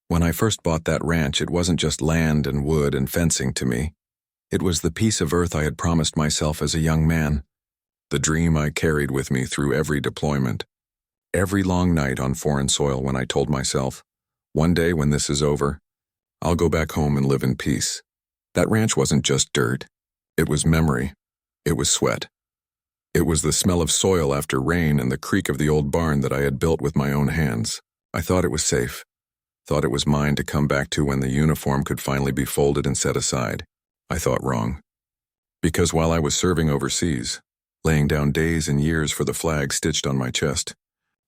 When I first bought that ranch, it wasn't just land and wood and fencing to me. It was the piece of earth I had promised myself as a young man, the dream I carried with me through every deployment. Every long night on foreign soil when I told myself, one day when this is over, I'll go back home and live in peace. That ranch wasn't just dirt. It was memory. It was sweat. It was the smell of soil after rain and the creak of the old barn that I had built with my own hands. I thought it was safe. Thought it was mine to come back to when the uniform could finally be folded and set aside. I thought wrong. Because while I was serving overseas, laying down days and years for the flag stitched on my chest,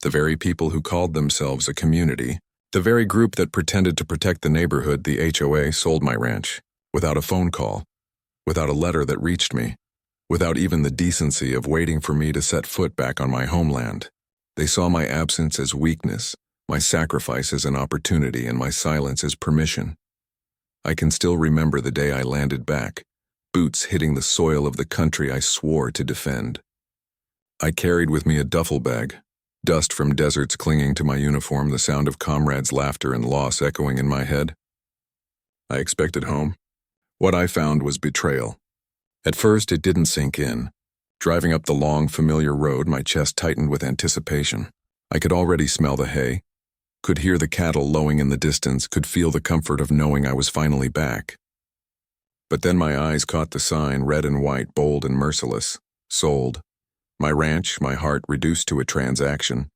the very people who called themselves a community, the very group that pretended to protect the neighborhood, the HOA, sold my ranch, without a phone call, without a letter that reached me, without even the decency of waiting for me to set foot back on my homeland. They saw my absence as weakness, my sacrifice as an opportunity, and my silence as permission. I can still remember the day I landed back, boots hitting the soil of the country I swore to defend. I carried with me a duffel bag, dust from deserts clinging to my uniform, the sound of comrades' laughter and loss echoing in my head. I expected home. What I found was betrayal. At first, it didn't sink in. Driving up the long, familiar road, my chest tightened with anticipation. I could already smell the hay, could hear the cattle lowing in the distance, could feel the comfort of knowing I was finally back. But then my eyes caught the sign, red and white, bold and merciless. Sold. My ranch, my heart reduced to a transaction.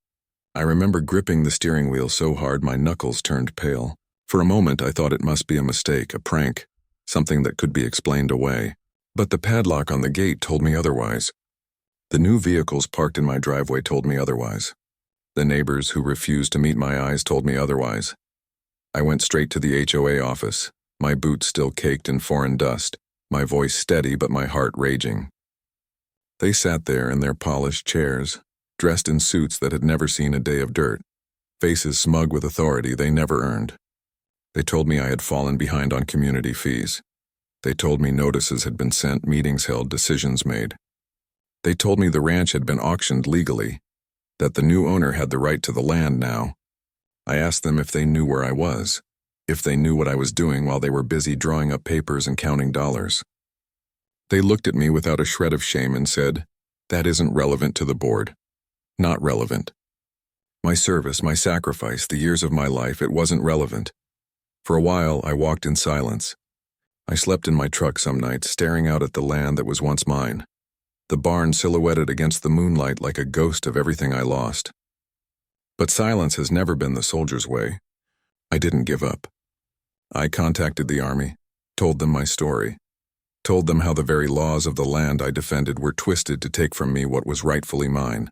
I remember gripping the steering wheel so hard my knuckles turned pale. For a moment I thought it must be a mistake, a prank, something that could be explained away. But the padlock on the gate told me otherwise. The new vehicles parked in my driveway told me otherwise. The neighbors who refused to meet my eyes told me otherwise. I went straight to the HOA office, my boots still caked in foreign dust, my voice steady but my heart raging. They sat there in their polished chairs, dressed in suits that had never seen a day of dirt, faces smug with authority they never earned. They told me I had fallen behind on community fees. They told me notices had been sent, meetings held, decisions made. They told me the ranch had been auctioned legally, that the new owner had the right to the land now. I asked them if they knew where I was, if they knew what I was doing while they were busy drawing up papers and counting dollars. They looked at me without a shred of shame and said, "That isn't relevant to the board." Not relevant. My service, my sacrifice, the years of my life, it wasn't relevant. For a while, I walked in silence. I slept in my truck some nights, staring out at the land that was once mine. The barn silhouetted against the moonlight like a ghost of everything I lost. But silence has never been the soldier's way. I didn't give up. I contacted the army, told them my story, told them how the very laws of the land I defended were twisted to take from me what was rightfully mine.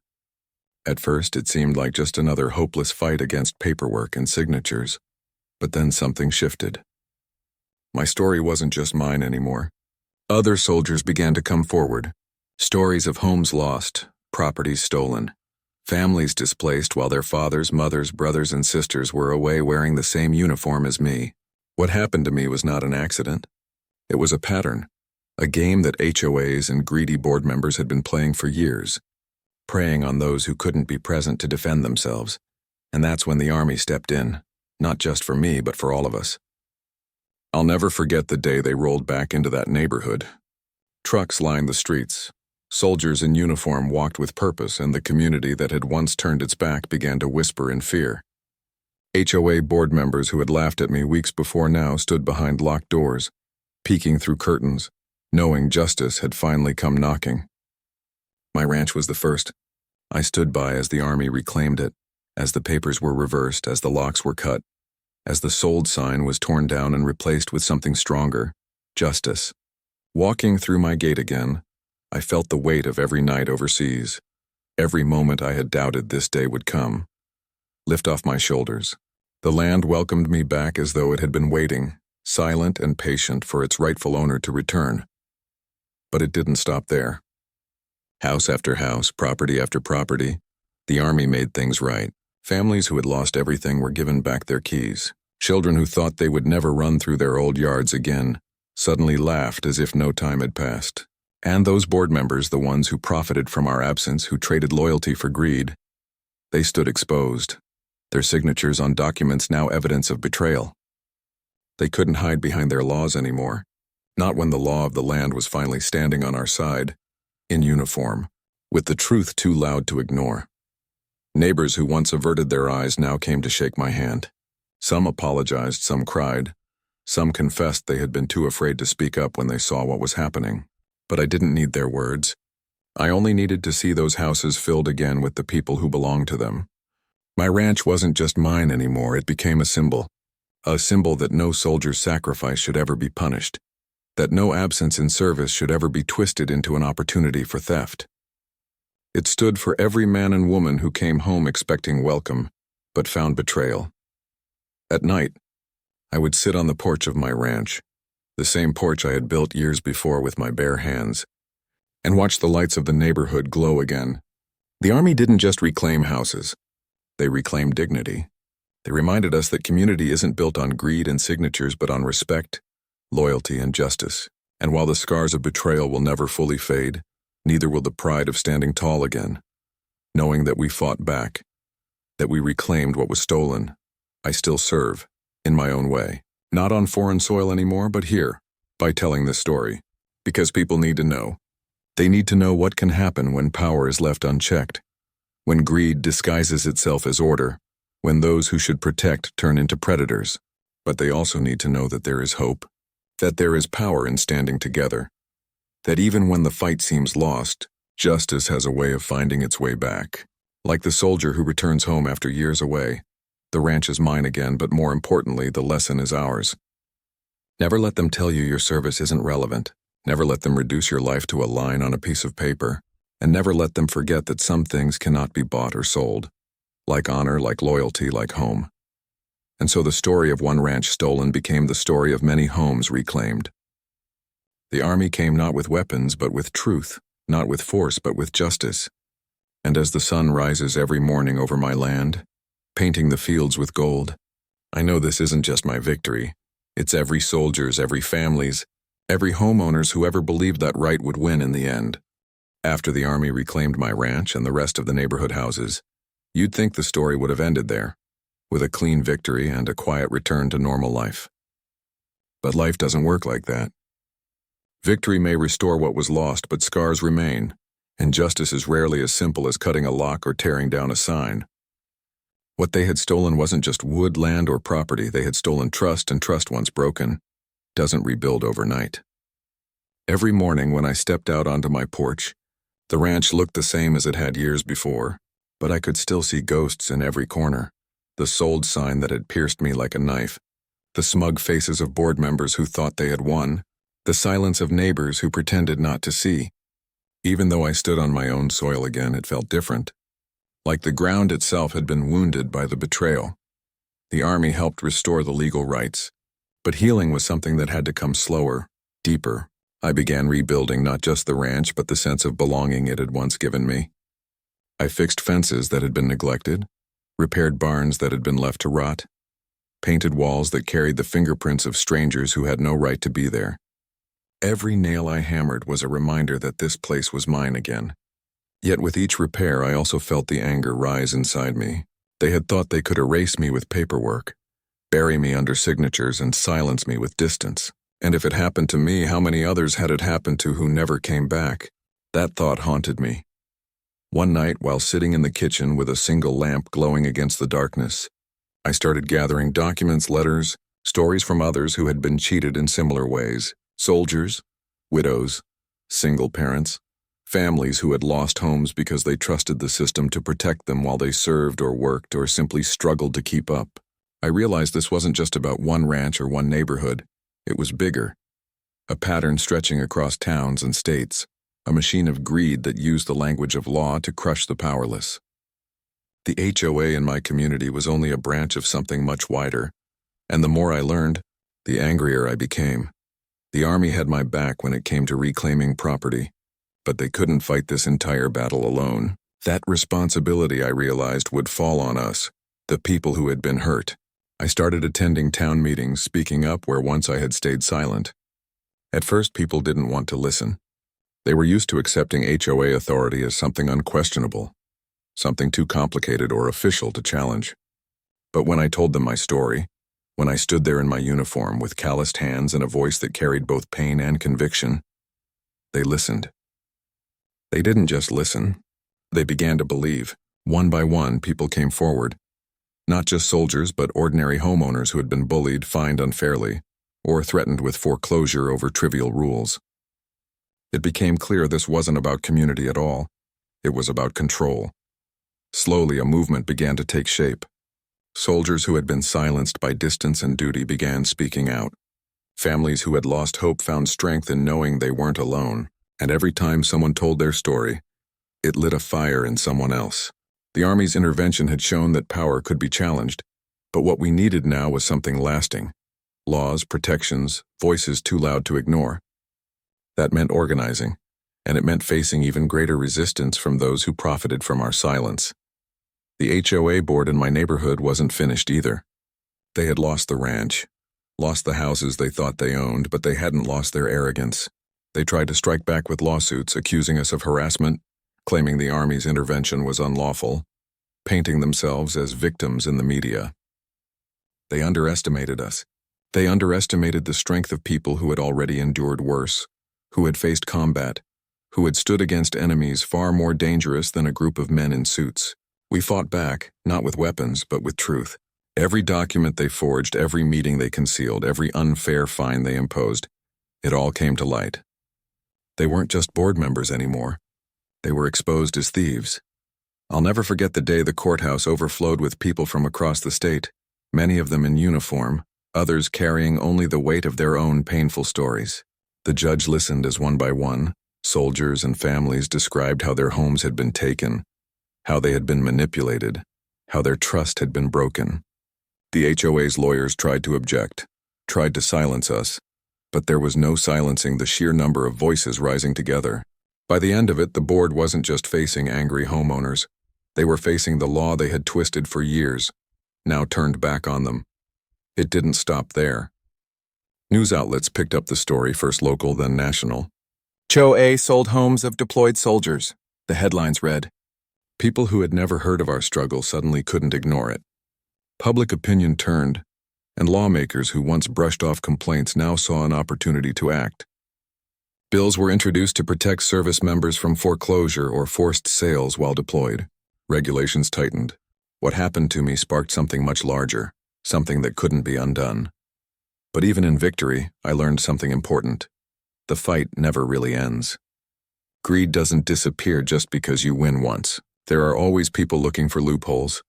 At first, it seemed like just another hopeless fight against paperwork and signatures, but then something shifted. My story wasn't just mine anymore. Other soldiers began to come forward. Stories of homes lost, properties stolen, families displaced while their fathers, mothers, brothers, and sisters were away wearing the same uniform as me. What happened to me was not an accident. It was a pattern, a game that HOAs and greedy board members had been playing for years, preying on those who couldn't be present to defend themselves. And that's when the army stepped in, not just for me, but for all of us. I'll never forget the day they rolled back into that neighborhood. Trucks lined the streets. Soldiers in uniform walked with purpose, and the community that had once turned its back began to whisper in fear. HOA board members who had laughed at me weeks before now stood behind locked doors, peeking through curtains, knowing justice had finally come knocking. My ranch was the first. I stood by as the army reclaimed it, as the papers were reversed, as the locks were cut, as the sold sign was torn down and replaced with something stronger, justice. Walking through my gate again, I felt the weight of every night overseas, every moment I had doubted this day would come, lift off my shoulders. The land welcomed me back as though it had been waiting, silent and patient for its rightful owner to return. But it didn't stop there. House after house, property after property, the army made things right. Families who had lost everything were given back their keys. Children who thought they would never run through their old yards again suddenly laughed as if no time had passed. And those board members, the ones who profited from our absence, who traded loyalty for greed, they stood exposed. their signatures on documents now evidence of betrayal. They couldn't hide behind their laws anymore, not when the law of the land was finally standing on our side, in uniform, with the truth too loud to ignore. Neighbors who once averted their eyes now came to shake my hand. Some apologized, some cried. Some confessed they had been too afraid to speak up when they saw what was happening. But I didn't need their words. I only needed to see those houses filled again with the people who belonged to them. My ranch wasn't just mine anymore, it became a symbol. A symbol that no soldier's sacrifice should ever be punished, that no absence in service should ever be twisted into an opportunity for theft. It stood for every man and woman who came home expecting welcome, but found betrayal. At night, I would sit on the porch of my ranch, the same porch I had built years before with my bare hands, and watch the lights of the neighborhood glow again. The Army didn't just reclaim houses. They reclaimed dignity. They reminded us that community isn't built on greed and signatures but on respect, loyalty, and justice. And while the scars of betrayal will never fully fade, neither will the pride of standing tall again, knowing that we fought back, that we reclaimed what was stolen. I still serve, in my own way, not on foreign soil anymore, but here, by telling this story, because people need to know. They need to know what can happen when power is left unchecked, when greed disguises itself as order, when those who should protect turn into predators. But they also need to know that there is hope, that there is power in standing together, that even when the fight seems lost, justice has a way of finding its way back. Like the soldier who returns home after years away, the ranch is mine again, but more importantly, the lesson is ours. Never let them tell you your service isn't relevant. Never let them reduce your life to a line on a piece of paper. And never let them forget that some things cannot be bought or sold, like honor, like loyalty, like home. And so the story of one ranch stolen became the story of many homes reclaimed. The Army came not with weapons, but with truth, not with force, but with justice. And as the sun rises every morning over my land, painting the fields with gold, I know this isn't just my victory. It's every soldier's, every family's, every homeowner's who ever believed that right would win in the end. After the Army reclaimed my ranch and the rest of the neighborhood houses, you'd think the story would have ended there, with a clean victory and a quiet return to normal life. But life doesn't work like that. Victory may restore what was lost, but scars remain, and justice is rarely as simple as cutting a lock or tearing down a sign. What they had stolen wasn't just wood, land, or property. They had stolen trust, and trust once broken doesn't rebuild overnight. Every morning when I stepped out onto my porch, the ranch looked the same as it had years before, but I could still see ghosts in every corner. The sold sign that had pierced me like a knife, the smug faces of board members who thought they had won, the silence of neighbors who pretended not to see. Even though I stood on my own soil again, it felt different. Like the ground itself had been wounded by the betrayal. The Army helped restore the legal rights, but healing was something that had to come slower, deeper. I began rebuilding not just the ranch, but the sense of belonging it had once given me. I fixed fences that had been neglected, repaired barns that had been left to rot, painted walls that carried the fingerprints of strangers who had no right to be there. Every nail I hammered was a reminder that this place was mine again. Yet with each repair, I also felt the anger rise inside me. They had thought they could erase me with paperwork, bury me under signatures, and silence me with distance. And if it happened to me, how many others had it happened to who never came back? That thought haunted me. One night, while sitting in the kitchen with a single lamp glowing against the darkness, I started gathering documents, letters, stories from others who had been cheated in similar ways. Soldiers, widows, single parents, families who had lost homes because they trusted the system to protect them while they served or worked or simply struggled to keep up. I realized this wasn't just about one ranch or one neighborhood. It was bigger, a pattern stretching across towns and states, a machine of greed that used the language of law to crush the powerless. The HOA in my community was only a branch of something much wider, and the more I learned, the angrier I became. The Army had my back when it came to reclaiming property, but they couldn't fight this entire battle alone. That responsibility, I realized, would fall on us, the people who had been hurt. I started attending town meetings, speaking up where once I had stayed silent. At first, people didn't want to listen. They were used to accepting HOA authority as something unquestionable, something too complicated or official to challenge. But when I told them my story, when I stood there in my uniform with calloused hands and a voice that carried both pain and conviction, they listened. They didn't just listen. They began to believe. One by one, people came forward. Not just soldiers, but ordinary homeowners who had been bullied, fined unfairly, or threatened with foreclosure over trivial rules. It became clear this wasn't about community at all. It was about control. Slowly, a movement began to take shape. Soldiers who had been silenced by distance and duty began speaking out. Families who had lost hope found strength in knowing they weren't alone, and every time someone told their story, it lit a fire in someone else. The Army's intervention had shown that power could be challenged, but what we needed now was something lasting. Laws, protections, voices too loud to ignore. That meant organizing, and it meant facing even greater resistance from those who profited from our silence. The HOA board in my neighborhood wasn't finished either. They had lost the ranch, lost the houses they thought they owned, but they hadn't lost their arrogance. They tried to strike back with lawsuits, accusing us of harassment, claiming the Army's intervention was unlawful, painting themselves as victims in the media. They underestimated us. They underestimated the strength of people who had already endured worse, who had faced combat, who had stood against enemies far more dangerous than a group of men in suits. We fought back, not with weapons, but with truth. Every document they forged, every meeting they concealed, every unfair fine they imposed, it all came to light. They weren't just board members anymore. They were exposed as thieves. I'll never forget the day the courthouse overflowed with people from across the state, many of them in uniform, others carrying only the weight of their own painful stories. The judge listened as one by one, soldiers and families described how their homes had been taken, how they had been manipulated, how their trust had been broken. The HOA's lawyers tried to object, tried to silence us, but there was no silencing the sheer number of voices rising together. By the end of it, the board wasn't just facing angry homeowners. They were facing the law they had twisted for years, now turned back on them. It didn't stop there. News outlets picked up the story, first local, then national. HOA sold homes of deployed soldiers, the headlines read. People who had never heard of our struggle suddenly couldn't ignore it. Public opinion turned, and lawmakers who once brushed off complaints now saw an opportunity to act. Bills were introduced to protect service members from foreclosure or forced sales while deployed. Regulations tightened. What happened to me sparked something much larger, something that couldn't be undone. But even in victory, I learned something important. The fight never really ends. Greed doesn't disappear just because you win once. There are always people looking for loopholes,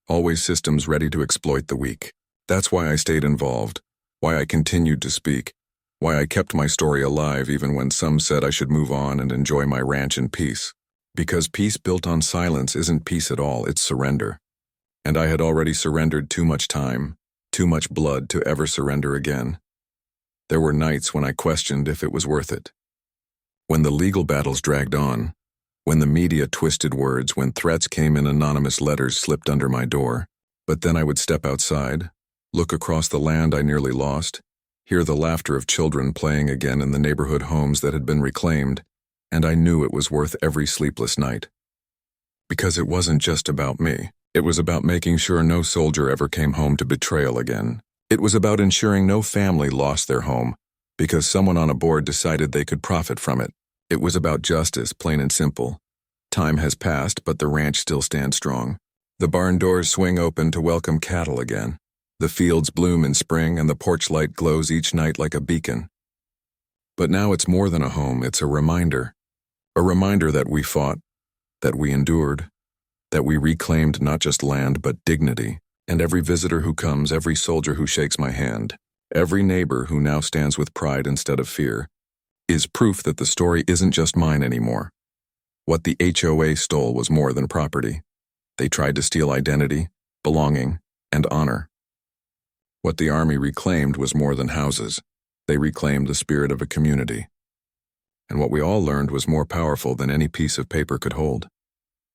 always systems ready to exploit the weak. That's why I stayed involved, why I continued to speak, why I kept my story alive even when some said I should move on and enjoy my ranch in peace. Because peace built on silence isn't peace at all, it's surrender. And I had already surrendered too much time, too much blood to ever surrender again. There were nights when I questioned if it was worth it. When the legal battles dragged on, when the media twisted words, when threats came in anonymous letters slipped under my door. But then I would step outside, look across the land I nearly lost, hear the laughter of children playing again in the neighborhood homes that had been reclaimed, and I knew it was worth every sleepless night. Because it wasn't just about me. It was about making sure no soldier ever came home to betrayal again. It was about ensuring no family lost their home because someone on a board decided they could profit from it. It was about justice, plain and simple. Time has passed, but the ranch still stands strong. The barn doors swing open to welcome cattle again. The fields bloom in spring, and the porch light glows each night like a beacon. But now it's more than a home, it's a reminder. A reminder that we fought, that we endured, that we reclaimed not just land but dignity. And every visitor who comes, every soldier who shakes my hand, every neighbor who now stands with pride instead of fear, is proof that the story isn't just mine anymore. What the HOA stole was more than property. They tried to steal identity, belonging, and honor. What the Army reclaimed was more than houses. They reclaimed the spirit of a community. And what we all learned was more powerful than any piece of paper could hold.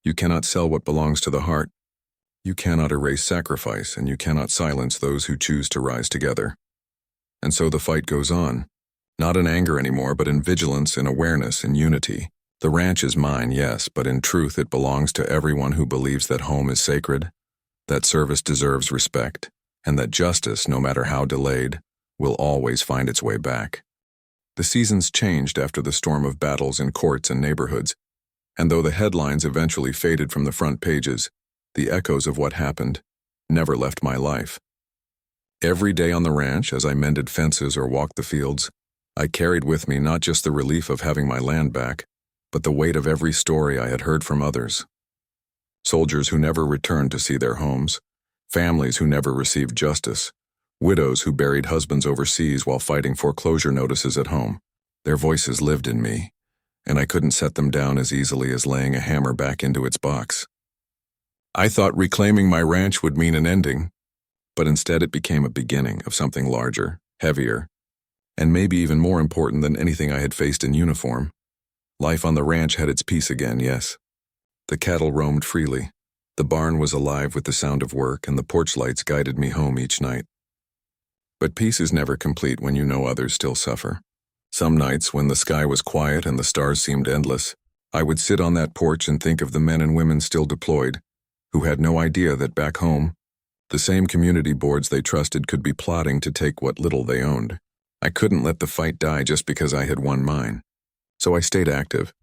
You cannot sell what belongs to the heart. You cannot erase sacrifice, and you cannot silence those who choose to rise together. And so the fight goes on. Not in anger anymore, but in vigilance, in awareness, in unity. The ranch is mine, yes, but in truth it belongs to everyone who believes that home is sacred, that service deserves respect, and that justice, no matter how delayed, will always find its way back. The seasons changed after the storm of battles in courts and neighborhoods, and though the headlines eventually faded from the front pages, the echoes of what happened never left my life. Every day on the ranch, as I mended fences or walked the fields, I carried with me not just the relief of having my land back, but the weight of every story I had heard from others. Soldiers who never returned to see their homes, families who never received justice, widows who buried husbands overseas while fighting foreclosure notices at home. Their voices lived in me, and I couldn't set them down as easily as laying a hammer back into its box. I thought reclaiming my ranch would mean an ending, but instead it became a beginning of something larger, heavier, and maybe even more important than anything I had faced in uniform. Life on the ranch had its peace again, yes. The cattle roamed freely. The barn was alive with the sound of work, and the porch lights guided me home each night. But peace is never complete when you know others still suffer. Some nights, when the sky was quiet and the stars seemed endless, I would sit on that porch and think of the men and women still deployed, who had no idea that back home, the same community boards they trusted could be plotting to take what little they owned. I couldn't let the fight die just because I had won mine. So I stayed active,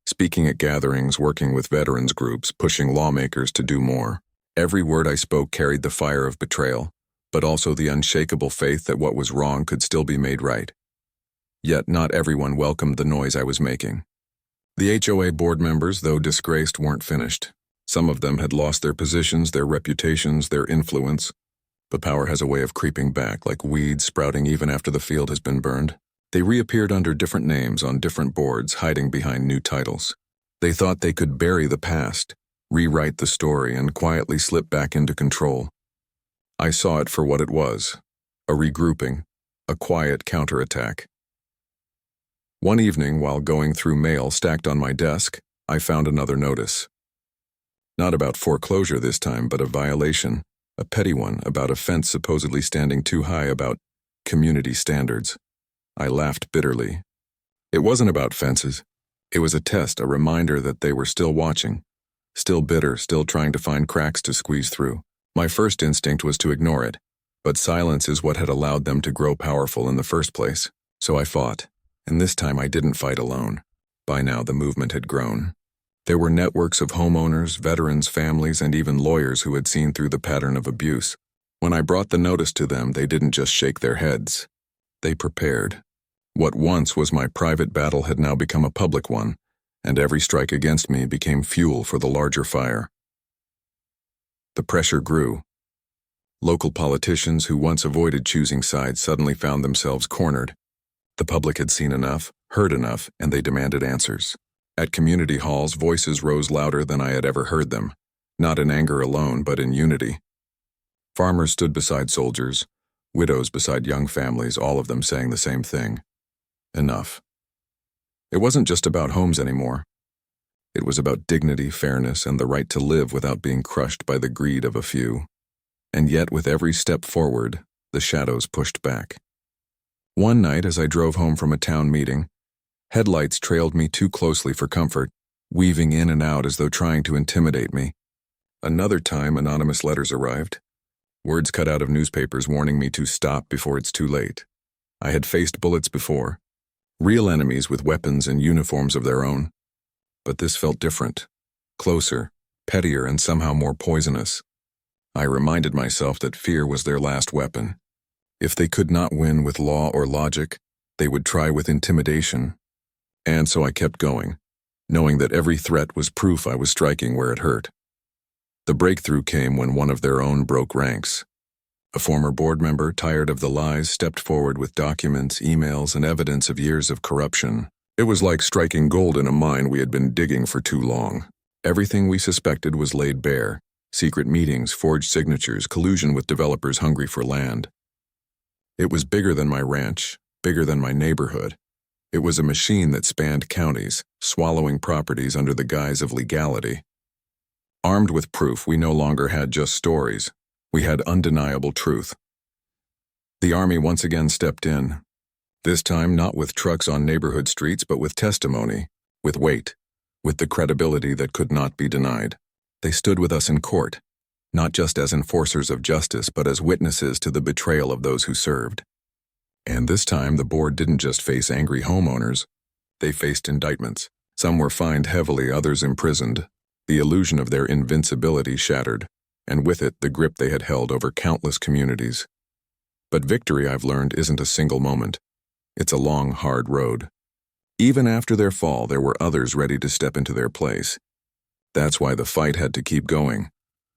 speaking at gatherings, working with veterans groups, pushing lawmakers to do more. Every word I spoke carried the fire of betrayal, but also the unshakable faith that what was wrong could still be made right. Yet not everyone welcomed the noise I was making. The HOA board members, though disgraced, weren't finished. Some of them had lost their positions, their reputations, their influence. But power has a way of creeping back, like weeds sprouting even after the field has been burned. They reappeared under different names on different boards, hiding behind new titles. They thought they could bury the past, rewrite the story, and quietly slip back into control. I saw it for what it was, a regrouping, a quiet counterattack. One evening, while going through mail stacked on my desk, I found another notice. Not about foreclosure this time, but a violation, a petty one about a fence supposedly standing too high, about community standards. I laughed bitterly. It wasn't about fences. It was a test, a reminder that they were still watching, still bitter, still trying to find cracks to squeeze through. My first instinct was to ignore it, but silence is what had allowed them to grow powerful in the first place. So I fought, and this time I didn't fight alone. By now the movement had grown. There were networks of homeowners, veterans, families, and even lawyers who had seen through the pattern of abuse. When I brought the notice to them, they didn't just shake their heads. They prepared. What once was my private battle had now become a public one, and every strike against me became fuel for the larger fire. The pressure grew. Local politicians who once avoided choosing sides suddenly found themselves cornered. The public had seen enough, heard enough, and they demanded answers. At community halls, voices rose louder than I had ever heard them, not in anger alone, but in unity. Farmers stood beside soldiers, widows beside young families, all of them saying the same thing. Enough. It wasn't just about homes anymore. It was about dignity, fairness, and the right to live without being crushed by the greed of a few. And yet, with every step forward, the shadows pushed back. One night, as I drove home from a town meeting, headlights trailed me too closely for comfort, weaving in and out as though trying to intimidate me. Another time, anonymous letters arrived. Words cut out of newspapers warning me to stop before it's too late. I had faced bullets before, real enemies with weapons and uniforms of their own. But this felt different, closer, pettier, and somehow more poisonous. I reminded myself that fear was their last weapon. If they could not win with law or logic, they would try with intimidation. And so I kept going, knowing that every threat was proof I was striking where it hurt. The breakthrough came when one of their own broke ranks. A former board member, tired of the lies, stepped forward with documents, emails, and evidence of years of corruption. It was like striking gold in a mine we had been digging for too long. Everything we suspected was laid bare: secret meetings, forged signatures, collusion with developers hungry for land. It was bigger than my ranch, bigger than my neighborhood. It was a machine that spanned counties, swallowing properties under the guise of legality. Armed with proof, we no longer had just stories. We had undeniable truth. The Army once again stepped in. This time not with trucks on neighborhood streets, but with testimony, with weight, with the credibility that could not be denied. They stood with us in court, not just as enforcers of justice but as witnesses to the betrayal of those who served. And this time the board didn't just face angry homeowners, they faced indictments. Some were fined heavily, others imprisoned. The illusion of their invincibility shattered, and with it the grip they had held over countless communities. But victory, I've learned, isn't a single moment. It's a long, hard road. Even after their fall, there were others ready to step into their place. That's why the fight had to keep going,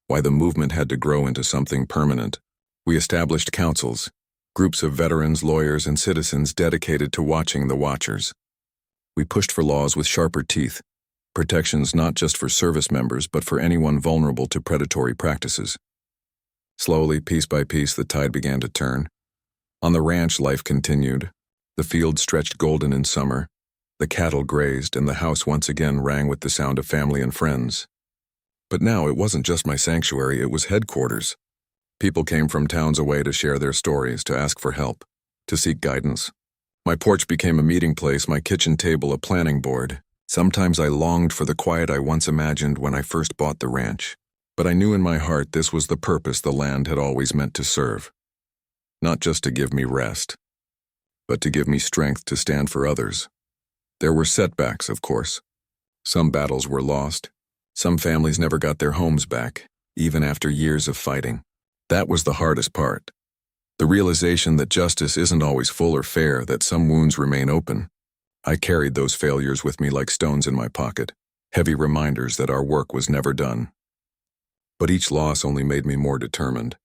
why the movement had to grow into something permanent. We established councils, groups of veterans, lawyers, and citizens dedicated to watching the watchers. We pushed for laws with sharper teeth, protections not just for service members but for anyone vulnerable to predatory practices. Slowly, piece by piece, the tide began to turn. On the ranch, life continued. The fields stretched golden in summer. The cattle grazed, and the house once again rang with the sound of family and friends. But now it wasn't just my sanctuary, it was headquarters. People came from towns away to share their stories, to ask for help, to seek guidance. My porch became a meeting place, my kitchen table a planning board. Sometimes I longed for the quiet I once imagined when I first bought the ranch. But I knew in my heart this was the purpose the land had always meant to serve. Not just to give me rest, but to give me strength to stand for others. There were setbacks, of course. Some battles were lost. Some families never got their homes back, even after years of fighting. That was the hardest part. The realization that justice isn't always full or fair, that some wounds remain open. I carried those failures with me like stones in my pocket, heavy reminders that our work was never done. But each loss only made me more determined.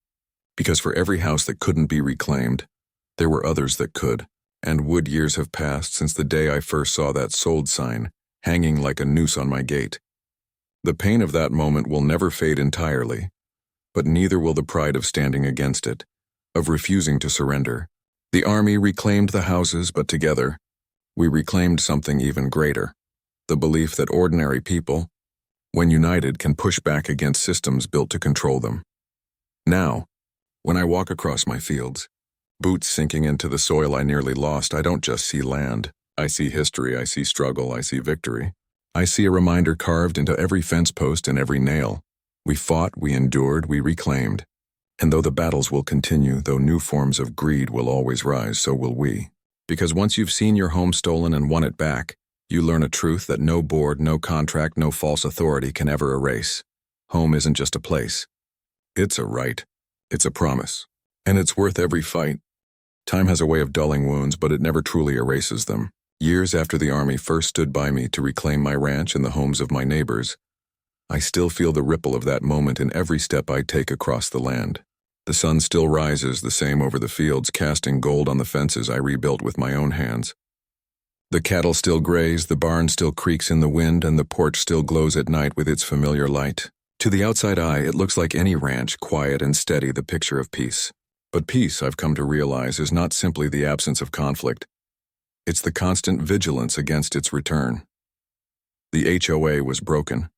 Because for every house that couldn't be reclaimed, there were others that could, and would. Years have passed since the day I first saw that sold sign, hanging like a noose on my gate. The pain of that moment will never fade entirely, but neither will the pride of standing against it, of refusing to surrender. The army reclaimed the houses, but together, we reclaimed something even greater, the belief that ordinary people, when united, can push back against systems built to control them. Now, when I walk across my fields, boots sinking into the soil I nearly lost, I don't just see land. I see history, I see struggle, I see victory. I see a reminder carved into every fence post and every nail. We fought, we endured, we reclaimed. And though the battles will continue, though new forms of greed will always rise, so will we. Because once you've seen your home stolen and won it back, you learn a truth that no board, no contract, no false authority can ever erase. Home isn't just a place. It's a right. It's a promise. And it's worth every fight. Time has a way of dulling wounds, but it never truly erases them. Years after the army first stood by me to reclaim my ranch and the homes of my neighbors, I still feel the ripple of that moment in every step I take across the land. The sun still rises the same over the fields, casting gold on the fences I rebuilt with my own hands. The cattle still graze, the barn still creaks in the wind, and the porch still glows at night with its familiar light. To the outside eye, it looks like any ranch, quiet and steady, the picture of peace. But peace, I've come to realize, is not simply the absence of conflict. It's the constant vigilance against its return. The HOA was broken.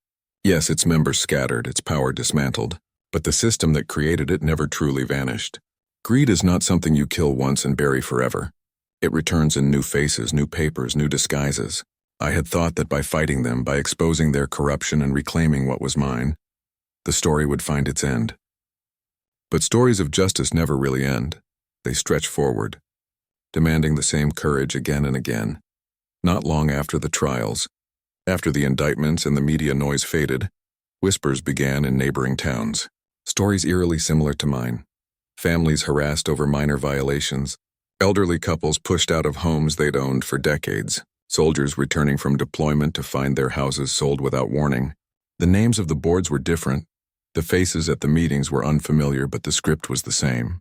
Yes, its members scattered, its power dismantled, but the system that created it never truly vanished. Greed is not something you kill once and bury forever. It returns in new faces, new papers, new disguises. I had thought that by fighting them, by exposing their corruption and reclaiming what was mine, the story would find its end. But stories of justice never really end. They stretch forward, demanding the same courage again and again. Not long after the trials, after the indictments and the media noise faded, whispers began in neighboring towns. Stories eerily similar to mine. Families harassed over minor violations. Elderly couples pushed out of homes they'd owned for decades. Soldiers returning from deployment to find their houses sold without warning. The names of the boards were different. The faces at the meetings were unfamiliar, but the script was the same.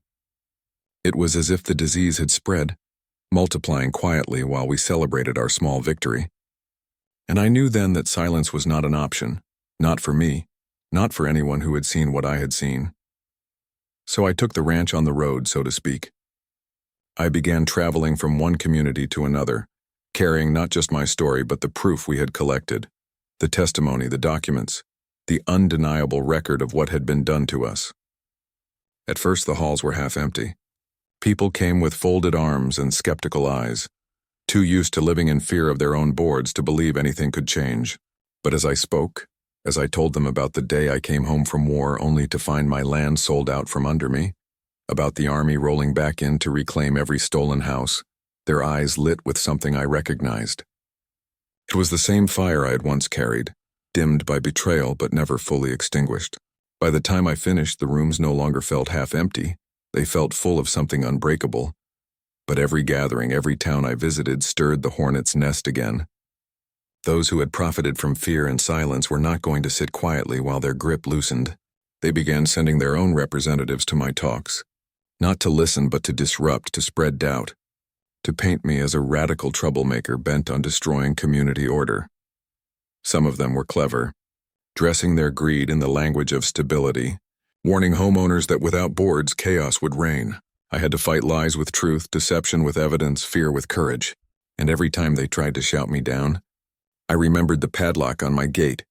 It was as if the disease had spread, multiplying quietly while we celebrated our small victory. And I knew then that silence was not an option, not for me, not for anyone who had seen what I had seen. So I took the ranch on the road, so to speak. I began traveling from one community to another, carrying not just my story but the proof we had collected, the testimony, the documents, the undeniable record of what had been done to us. At first the halls were half empty. People came with folded arms and skeptical eyes, too used to living in fear of their own boards to believe anything could change. But as I spoke, as I told them about the day I came home from war only to find my land sold out from under me, about the army rolling back in to reclaim every stolen house, their eyes lit with something I recognized. It was the same fire I had once carried, dimmed by betrayal but never fully extinguished. By the time I finished, the rooms no longer felt half empty. They felt full of something unbreakable. But every gathering, every town I visited stirred the hornet's nest again. Those who had profited from fear and silence were not going to sit quietly while their grip loosened. They began sending their own representatives to my talks, not to listen but to disrupt, to spread doubt, to paint me as a radical troublemaker bent on destroying community order. Some of them were clever, dressing their greed in the language of stability, warning homeowners that without boards, chaos would reign. I had to fight lies with truth, deception with evidence, fear with courage, and every time they tried to shout me down, I remembered the padlock on my gate,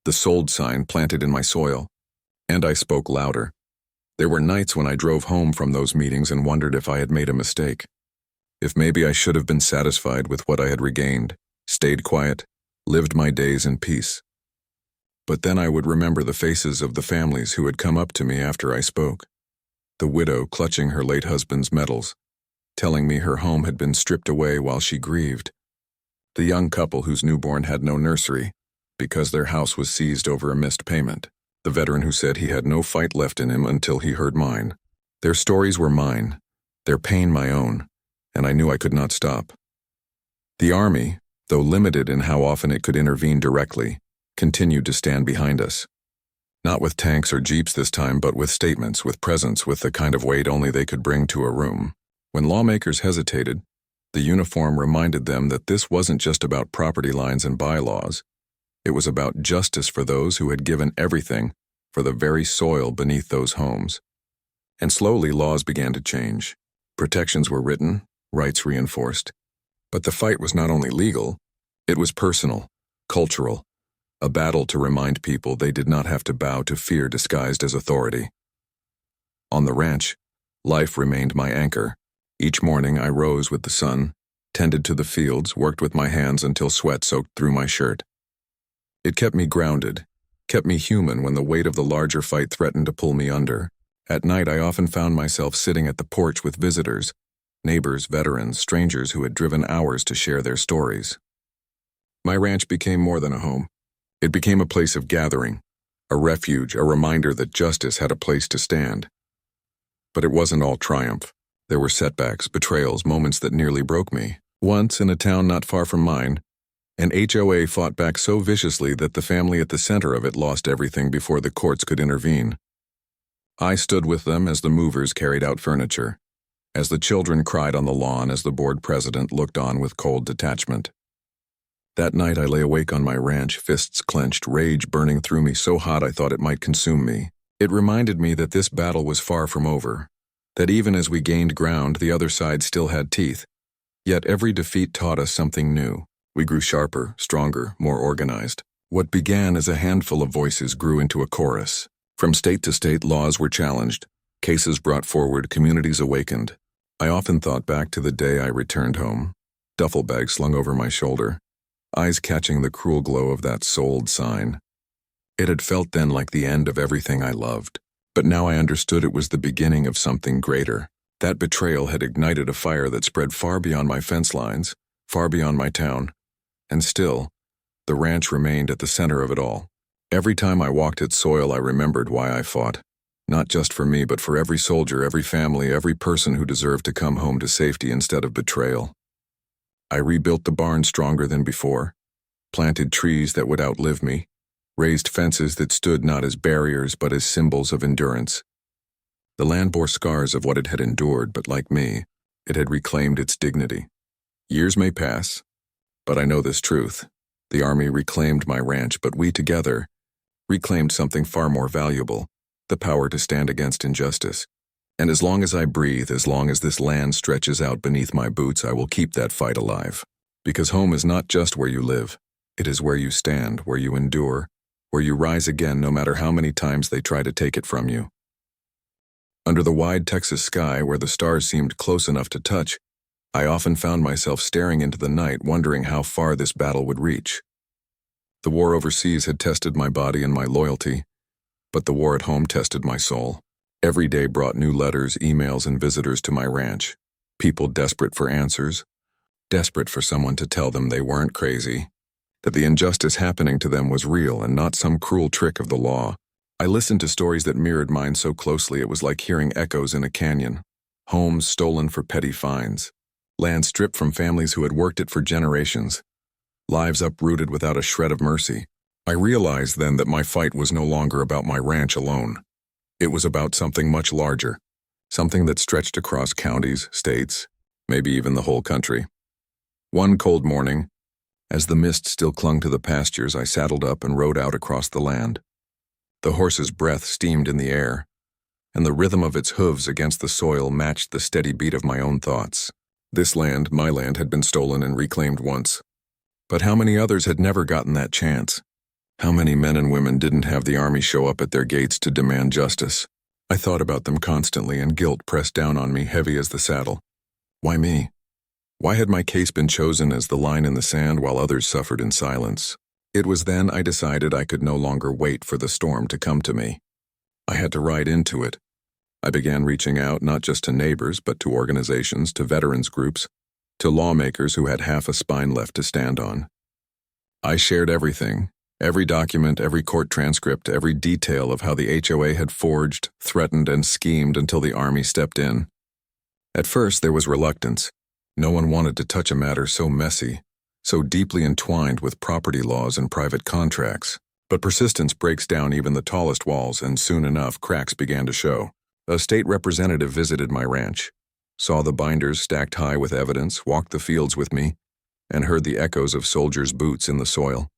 the sold sign planted in my soil, and I spoke louder. There were nights when I drove home from those meetings and wondered if I had made a mistake, if maybe I should have been satisfied with what I had regained, stayed quiet, lived my days in peace. But then I would remember the faces of the families who had come up to me after I spoke. The widow clutching her late husband's medals, telling me her home had been stripped away while she grieved. The young couple whose newborn had no nursery because their house was seized over a missed payment. The veteran who said he had no fight left in him until he heard mine. Their stories were mine, their pain my own, and I knew I could not stop. The Army, though limited in how often it could intervene directly, continued to stand behind us. Not with tanks or jeeps this time, but with statements, with presence, with the kind of weight only they could bring to a room. When lawmakers hesitated, the uniform reminded them that this wasn't just about property lines and bylaws. It was about justice for those who had given everything for the very soil beneath those homes. And slowly laws began to change. Protections were written, rights reinforced. But the fight was not only legal, it was personal, cultural, a battle to remind people they did not have to bow to fear disguised as authority. On the ranch, life remained my anchor. Each morning I rose with the sun, tended to the fields, worked with my hands until sweat soaked through my shirt. It kept me grounded, kept me human when the weight of the larger fight threatened to pull me under. At night I often found myself sitting at the porch with visitors, neighbors, veterans, strangers who had driven hours to share their stories. My ranch became more than a home. It became a place of gathering, a refuge, a reminder that justice had a place to stand. But it wasn't all triumph. There were setbacks, betrayals, moments that nearly broke me. Once, in a town not far from mine, an HOA fought back so viciously that the family at the center of it lost everything before the courts could intervene. I stood with them as the movers carried out furniture, as the children cried on the lawn, as the board president looked on with cold detachment. That night I lay awake on my ranch, fists clenched, rage burning through me so hot I thought it might consume me. It reminded me that this battle was far from over, that even as we gained ground, the other side still had teeth. Yet every defeat taught us something new. We grew sharper, stronger, more organized. What began as a handful of voices grew into a chorus. From state to state, laws were challenged, cases brought forward, communities awakened. I often thought back to the day I returned home, duffel bag slung over my shoulder, eyes catching the cruel glow of that sold sign. It had felt then like the end of everything I loved, but now I understood it was the beginning of something greater. That betrayal had ignited a fire that spread far beyond my fence lines, far beyond my town, and still, the ranch remained at the center of it all. Every time I walked its soil, I remembered why I fought, not just for me, but for every soldier, every family, every person who deserved to come home to safety instead of betrayal. I rebuilt the barn stronger than before, planted trees that would outlive me, raised fences that stood not as barriers but as symbols of endurance. The land bore scars of what it had endured, but like me, it had reclaimed its dignity. Years may pass, but I know this truth. The Army reclaimed my ranch, but we together reclaimed something far more valuable, the power to stand against injustice. And as long as I breathe, as long as this land stretches out beneath my boots, I will keep that fight alive. Because home is not just where you live. It is where you stand, where you endure, where you rise again no matter how many times they try to take it from you. Under the wide Texas sky, where the stars seemed close enough to touch, I often found myself staring into the night, wondering how far this battle would reach. The war overseas had tested my body and my loyalty, but the war at home tested my soul. Every day brought new letters, emails, and visitors to my ranch. People desperate for answers, desperate for someone to tell them they weren't crazy, that the injustice happening to them was real and not some cruel trick of the law. I listened to stories that mirrored mine so closely it was like hearing echoes in a canyon. Homes stolen for petty fines, land stripped from families who had worked it for generations, lives uprooted without a shred of mercy. I realized then that my fight was no longer about my ranch alone. It was about something much larger, something that stretched across counties, states, maybe even the whole country. One cold morning, as the mist still clung to the pastures, I saddled up and rode out across the land. The horse's breath steamed in the air, and the rhythm of its hooves against the soil matched the steady beat of my own thoughts. This land, my land, had been stolen and reclaimed once. But how many others had never gotten that chance? How many men and women didn't have the army show up at their gates to demand justice? I thought about them constantly, and guilt pressed down on me heavy as the saddle. Why me? Why had my case been chosen as the line in the sand while others suffered in silence? It was then I decided I could no longer wait for the storm to come to me. I had to ride into it. I began reaching out not just to neighbors, but to organizations, to veterans groups, to lawmakers who had half a spine left to stand on. I shared everything, every document, every court transcript, every detail of how the HOA had forged, threatened, and schemed until the army stepped in. At first, there was reluctance. No one wanted to touch a matter so messy, so deeply entwined with property laws and private contracts. But persistence breaks down even the tallest walls, and soon enough, cracks began to show. A state representative visited my ranch, saw the binders stacked high with evidence, walked the fields with me, and heard the echoes of soldiers' boots in the soil.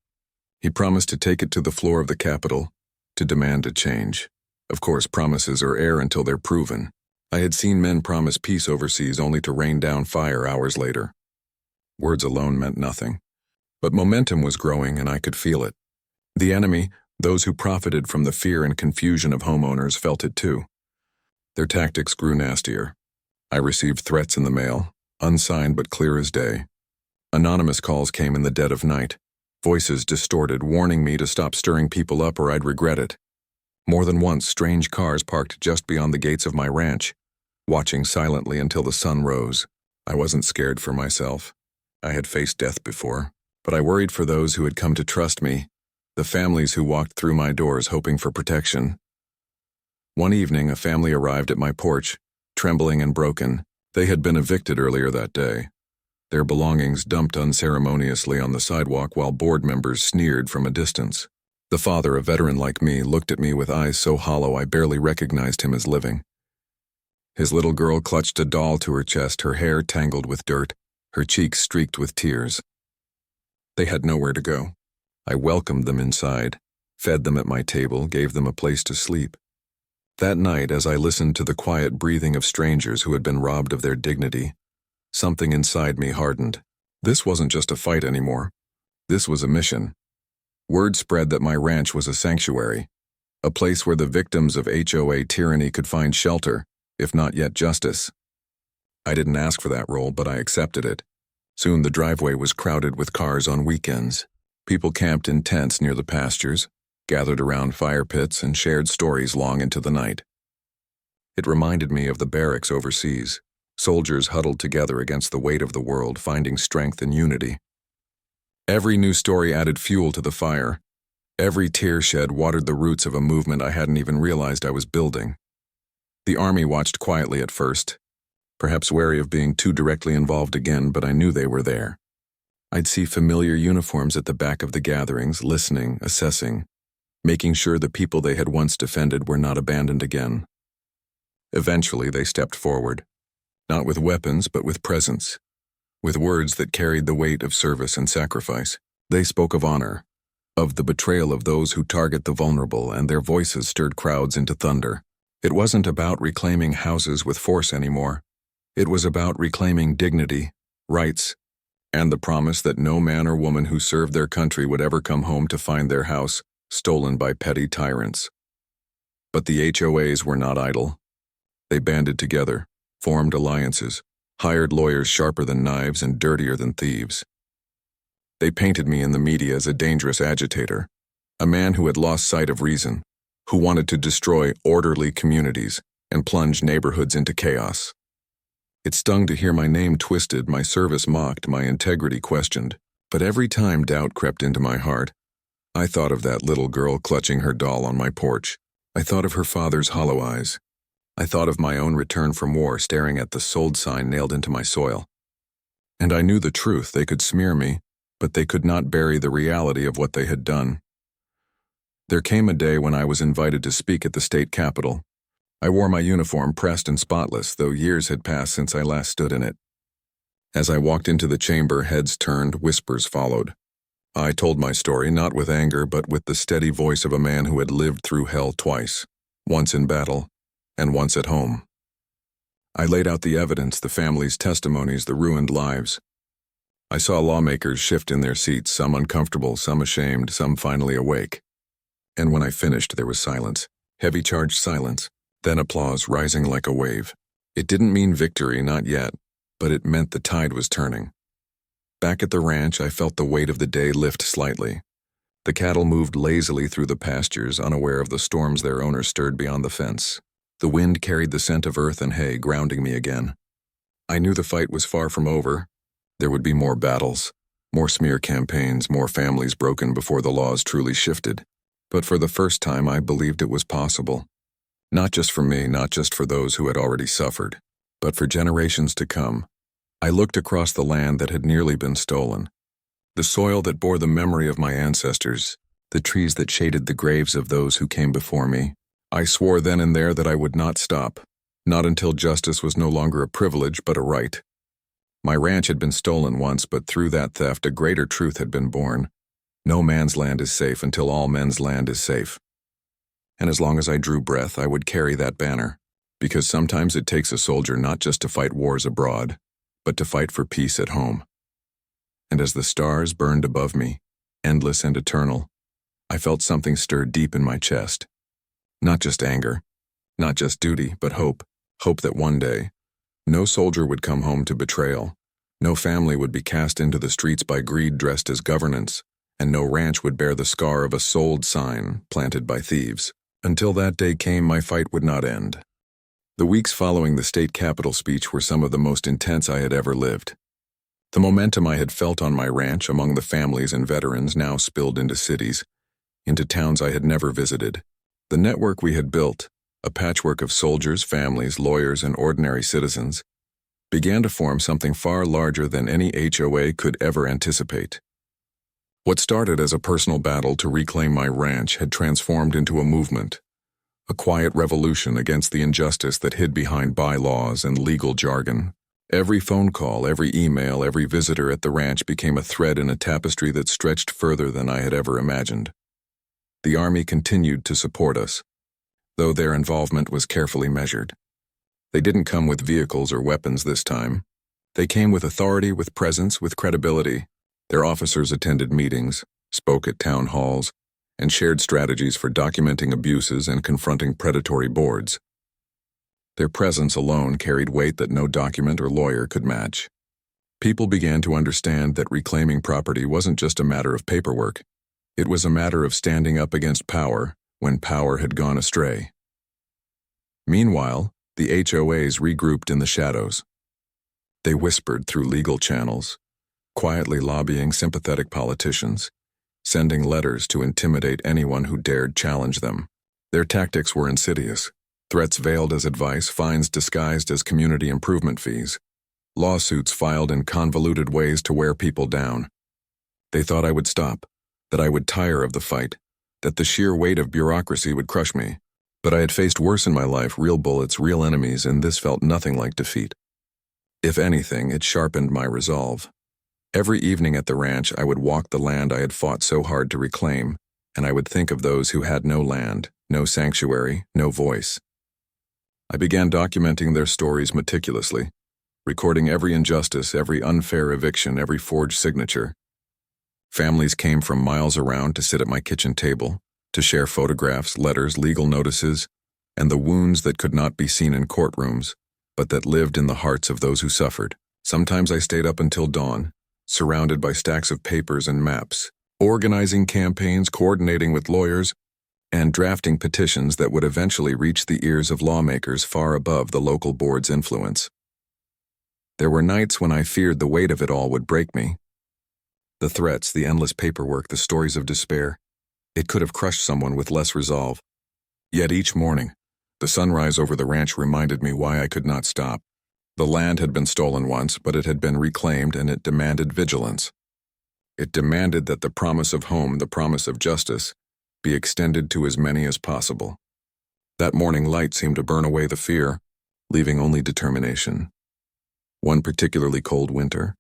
He promised to take it to the floor of the Capitol to demand a change. Of course, promises are air until they're proven. I had seen men promise peace overseas only to rain down fire hours later. Words alone meant nothing. But momentum was growing, and I could feel it. The enemy, those who profited from the fear and confusion of homeowners, felt it too. Their tactics grew nastier. I received threats in the mail, unsigned but clear as day. Anonymous calls came in the dead of night, voices distorted, warning me to stop stirring people up or I'd regret it. More than once, strange cars parked just beyond the gates of my ranch, watching silently until the sun rose. I wasn't scared for myself. I had faced death before, but I worried for those who had come to trust me, the families who walked through my doors hoping for protection. One evening, a family arrived at my porch, trembling and broken. They had been evicted earlier that day, their belongings dumped unceremoniously on the sidewalk while board members sneered from a distance. The father, a veteran like me, looked at me with eyes so hollow I barely recognized him as living. His little girl clutched a doll to her chest, her hair tangled with dirt, her cheeks streaked with tears. They had nowhere to go. I welcomed them inside, fed them at my table, gave them a place to sleep. That night, as I listened to the quiet breathing of strangers who had been robbed of their dignity, something inside me hardened. This wasn't just a fight anymore. This was a mission. Word spread that my ranch was a sanctuary, a place where the victims of HOA tyranny could find shelter, if not yet justice. I didn't ask for that role, but I accepted it. Soon the driveway was crowded with cars on weekends. People camped in tents near the pastures, gathered around fire pits, and shared stories long into the night. It reminded me of the barracks overseas, soldiers huddled together against the weight of the world, finding strength in unity. Every new story added fuel to the fire. Every tear shed watered the roots of a movement I hadn't even realized I was building. The army watched quietly at first, perhaps wary of being too directly involved again, but I knew they were there. I'd see familiar uniforms at the back of the gatherings, listening, assessing, making sure the people they had once defended were not abandoned again. Eventually, they stepped forward, not with weapons, but with presence, with words that carried the weight of service and sacrifice. They spoke of honor, of the betrayal of those who target the vulnerable, and their voices stirred crowds into thunder. It wasn't about reclaiming houses with force anymore. It was about reclaiming dignity, rights, and the promise that no man or woman who served their country would ever come home to find their house stolen by petty tyrants. But the HOAs were not idle. They banded together, formed alliances, hired lawyers sharper than knives and dirtier than thieves. They painted me in the media as a dangerous agitator, a man who had lost sight of reason, who wanted to destroy orderly communities and plunge neighborhoods into chaos. It stung to hear my name twisted, my service mocked, my integrity questioned. But every time doubt crept into my heart, I thought of that little girl clutching her doll on my porch. I thought of her father's hollow eyes. I thought of my own return from war staring at the sold sign nailed into my soil. And I knew the truth. They could smear me, but they could not bury the reality of what they had done. There came a day when I was invited to speak at the state capitol. I wore my uniform pressed and spotless, though years had passed since I last stood in it. As I walked into the chamber, heads turned, whispers followed. I told my story, not with anger, but with the steady voice of a man who had lived through hell twice, once in battle, and once at home. I laid out the evidence, the family's testimonies, the ruined lives. I saw lawmakers shift in their seats, some uncomfortable, some ashamed, some finally awake. And when I finished, there was silence, heavy charged silence, then applause rising like a wave. It didn't mean victory, not yet, but it meant the tide was turning. Back at the ranch, I felt the weight of the day lift slightly. The cattle moved lazily through the pastures, unaware of the storms their owners stirred beyond the fence. The wind carried the scent of earth and hay, grounding me again. I knew the fight was far from over. There would be more battles, more smear campaigns, more families broken before the laws truly shifted. But for the first time, I believed it was possible. Not just for me, not just for those who had already suffered, but for generations to come. I looked across the land that had nearly been stolen, the soil that bore the memory of my ancestors, the trees that shaded the graves of those who came before me. I swore then and there that I would not stop, not until justice was no longer a privilege but a right. My ranch had been stolen once, but through that theft a greater truth had been born. No man's land is safe until all men's land is safe. And as long as I drew breath, I would carry that banner, because sometimes it takes a soldier not just to fight wars abroad, but to fight for peace at home. And as the stars burned above me, endless and eternal, I felt something stir deep in my chest. Not just anger, not just duty, but hope. Hope that one day, no soldier would come home to betrayal, no family would be cast into the streets by greed dressed as governance, and no ranch would bear the scar of a sold sign planted by thieves. Until that day came, my fight would not end. The weeks following the state capitol speech were some of the most intense I had ever lived. The momentum I had felt on my ranch among the families and veterans now spilled into cities, into towns I had never visited. The network we had built, a patchwork of soldiers, families, lawyers, and ordinary citizens, began to form something far larger than any HOA could ever anticipate. What started as a personal battle to reclaim my ranch had transformed into a movement, a quiet revolution against the injustice that hid behind bylaws and legal jargon. Every phone call, every email, every visitor at the ranch became a thread in a tapestry that stretched further than I had ever imagined. The Army continued to support us, though their involvement was carefully measured. They didn't come with vehicles or weapons this time. They came with authority, with presence, with credibility. Their officers attended meetings, spoke at town halls, and shared strategies for documenting abuses and confronting predatory boards. Their presence alone carried weight that no document or lawyer could match. People began to understand that reclaiming property wasn't just a matter of paperwork. It was a matter of standing up against power when power had gone astray. Meanwhile, the HOAs regrouped in the shadows. They whispered through legal channels, quietly lobbying sympathetic politicians, sending letters to intimidate anyone who dared challenge them. Their tactics were insidious. Threats veiled as advice, fines disguised as community improvement fees, lawsuits filed in convoluted ways to wear people down. They thought I would stop, that I would tire of the fight, that the sheer weight of bureaucracy would crush me. But I had faced worse in my life, real bullets, real enemies, and this felt nothing like defeat. If anything, it sharpened my resolve. Every evening at the ranch, I would walk the land I had fought so hard to reclaim, and I would think of those who had no land, no sanctuary, no voice. I began documenting their stories meticulously, recording every injustice, every unfair eviction, every forged signature. Families came from miles around to sit at my kitchen table, to share photographs, letters, legal notices, and the wounds that could not be seen in courtrooms, but that lived in the hearts of those who suffered. Sometimes I stayed up until dawn, surrounded by stacks of papers and maps, organizing campaigns, coordinating with lawyers, and drafting petitions that would eventually reach the ears of lawmakers far above the local board's influence. There were nights when I feared the weight of it all would break me. The threats, the endless paperwork, the stories of despair. It could have crushed someone with less resolve. Yet each morning, the sunrise over the ranch reminded me why I could not stop. The land had been stolen once, but it had been reclaimed, and it demanded vigilance. It demanded that the promise of home, the promise of justice, be extended to as many as possible. That morning light seemed to burn away the fear, leaving only determination. One particularly cold winter,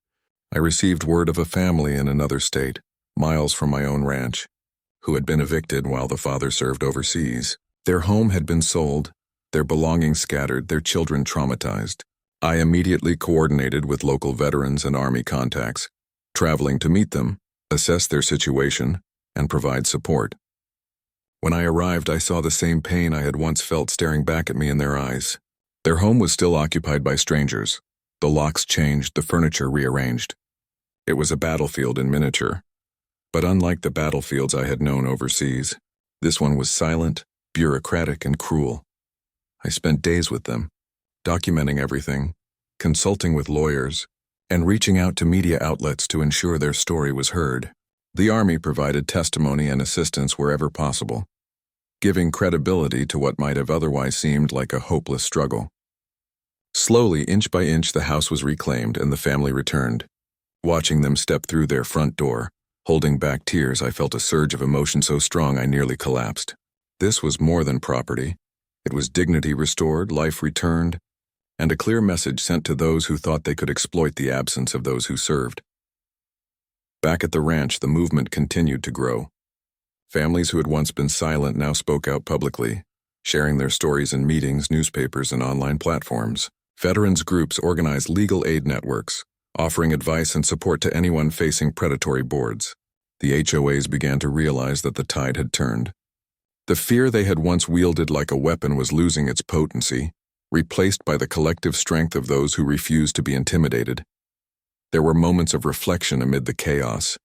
I received word of a family in another state, miles from my own ranch, who had been evicted while the father served overseas. Their home had been sold, their belongings scattered, their children traumatized. I immediately coordinated with local veterans and Army contacts, traveling to meet them, assess their situation, and provide support. When I arrived, I saw the same pain I had once felt staring back at me in their eyes. Their home was still occupied by strangers. The locks changed, the furniture rearranged. It was a battlefield in miniature. But unlike the battlefields I had known overseas, this one was silent, bureaucratic, and cruel. I spent days with them, documenting everything, consulting with lawyers, and reaching out to media outlets to ensure their story was heard. The Army provided testimony and assistance wherever possible, giving credibility to what might have otherwise seemed like a hopeless struggle. Slowly, inch by inch, the house was reclaimed and the family returned. Watching them step through their front door, holding back tears, I felt a surge of emotion so strong I nearly collapsed. This was more than property. It was dignity restored, life returned, and a clear message sent to those who thought they could exploit the absence of those who served. Back at the ranch, the movement continued to grow. Families who had once been silent now spoke out publicly, sharing their stories in meetings, newspapers, and online platforms. Veterans groups organized legal aid networks, offering advice and support to anyone facing predatory boards. The HOAs began to realize that the tide had turned. The fear they had once wielded like a weapon was losing its potency, replaced by the collective strength of those who refused to be intimidated. There were moments of reflection amid the chaos.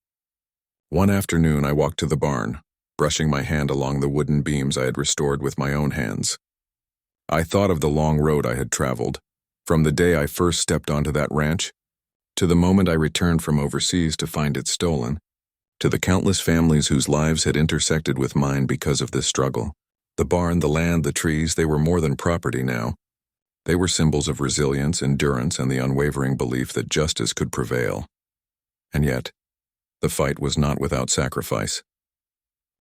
One afternoon, I walked to the barn, brushing my hand along the wooden beams I had restored with my own hands. I thought of the long road I had traveled, from the day I first stepped onto that ranch, to the moment I returned from overseas to find it stolen, to the countless families whose lives had intersected with mine because of this struggle. The barn, the land, the trees, they were more than property now. They were symbols of resilience, endurance, and the unwavering belief that justice could prevail. And yet, the fight was not without sacrifice.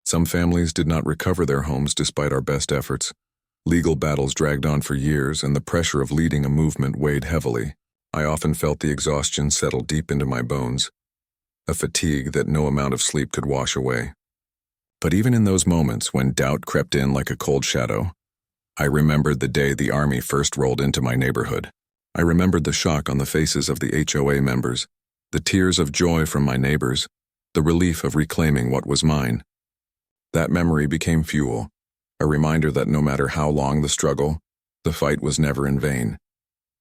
Some families did not recover their homes despite our best efforts. Legal battles dragged on for years, and the pressure of leading a movement weighed heavily. I often felt the exhaustion settle deep into my bones, a fatigue that no amount of sleep could wash away. But even in those moments when doubt crept in like a cold shadow, I remembered the day the Army first rolled into my neighborhood. I remembered the shock on the faces of the HOA members, the tears of joy from my neighbors, the relief of reclaiming what was mine. That memory became fuel, a reminder that no matter how long the struggle, the fight was never in vain.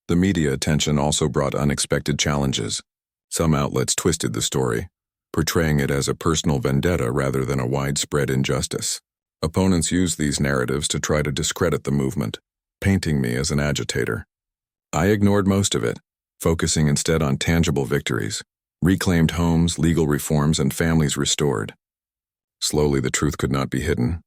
The media attention also brought unexpected challenges. Some outlets twisted the story, portraying it as a personal vendetta rather than a widespread injustice. Opponents used these narratives to try to discredit the movement, painting me as an agitator. I ignored most of it, focusing instead on tangible victories, reclaimed homes, legal reforms, and families restored. Slowly, the truth could not be hidden.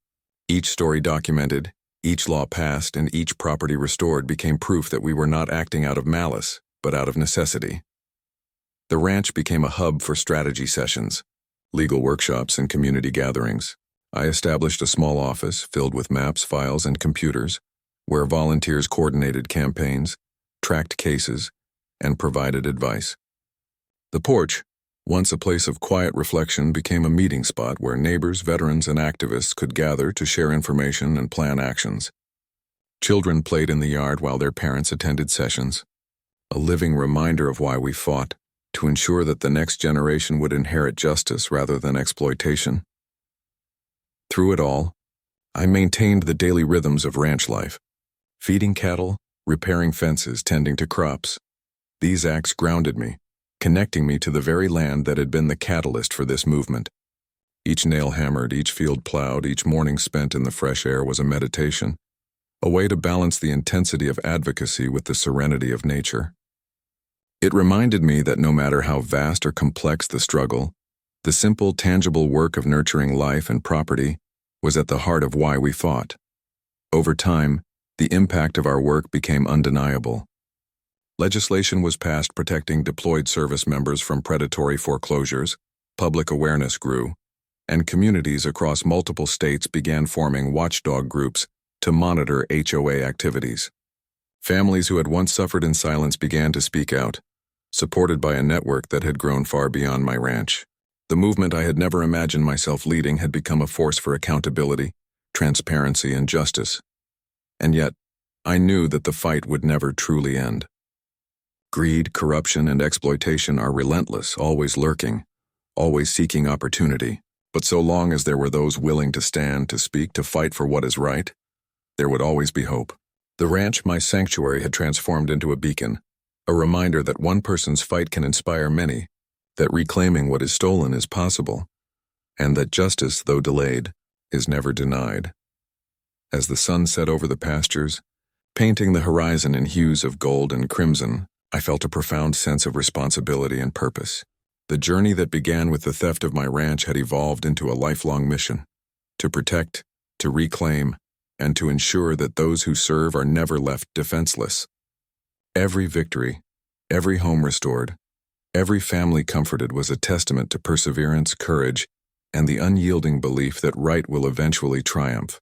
Each story documented, each law passed, and each property restored became proof that we were not acting out of malice, but out of necessity. The ranch became a hub for strategy sessions, legal workshops, and community gatherings. I established a small office filled with maps, files, and computers, where volunteers coordinated campaigns, tracked cases, and provided advice. The porch, once a place of quiet reflection, became a meeting spot where neighbors, veterans, and activists could gather to share information and plan actions. Children played in the yard while their parents attended sessions, a living reminder of why we fought, to ensure that the next generation would inherit justice rather than exploitation. Through it all, I maintained the daily rhythms of ranch life, feeding cattle, repairing fences, tending to crops. These acts grounded me, connecting me to the very land that had been the catalyst for this movement. Each nail hammered, each field plowed, each morning spent in the fresh air was a meditation, a way to balance the intensity of advocacy with the serenity of nature. It reminded me that no matter how vast or complex the struggle, the simple, tangible work of nurturing life and property was at the heart of why we fought. Over time, the impact of our work became undeniable. Legislation was passed protecting deployed service members from predatory foreclosures, public awareness grew, and communities across multiple states began forming watchdog groups to monitor HOA activities. Families who had once suffered in silence began to speak out, supported by a network that had grown far beyond my ranch. The movement I had never imagined myself leading had become a force for accountability, transparency, and justice. And yet, I knew that the fight would never truly end. Greed, corruption, and exploitation are relentless, always lurking, always seeking opportunity. But so long as there were those willing to stand, to speak, to fight for what is right, there would always be hope. The ranch, my sanctuary, had transformed into a beacon, a reminder that one person's fight can inspire many, that reclaiming what is stolen is possible, and that justice, though delayed, is never denied. As the sun set over the pastures, painting the horizon in hues of gold and crimson, I felt a profound sense of responsibility and purpose. The journey that began with the theft of my ranch had evolved into a lifelong mission, to protect, to reclaim, and to ensure that those who serve are never left defenseless. Every victory, every home restored, every family comforted was a testament to perseverance, courage, and the unyielding belief that right will eventually triumph.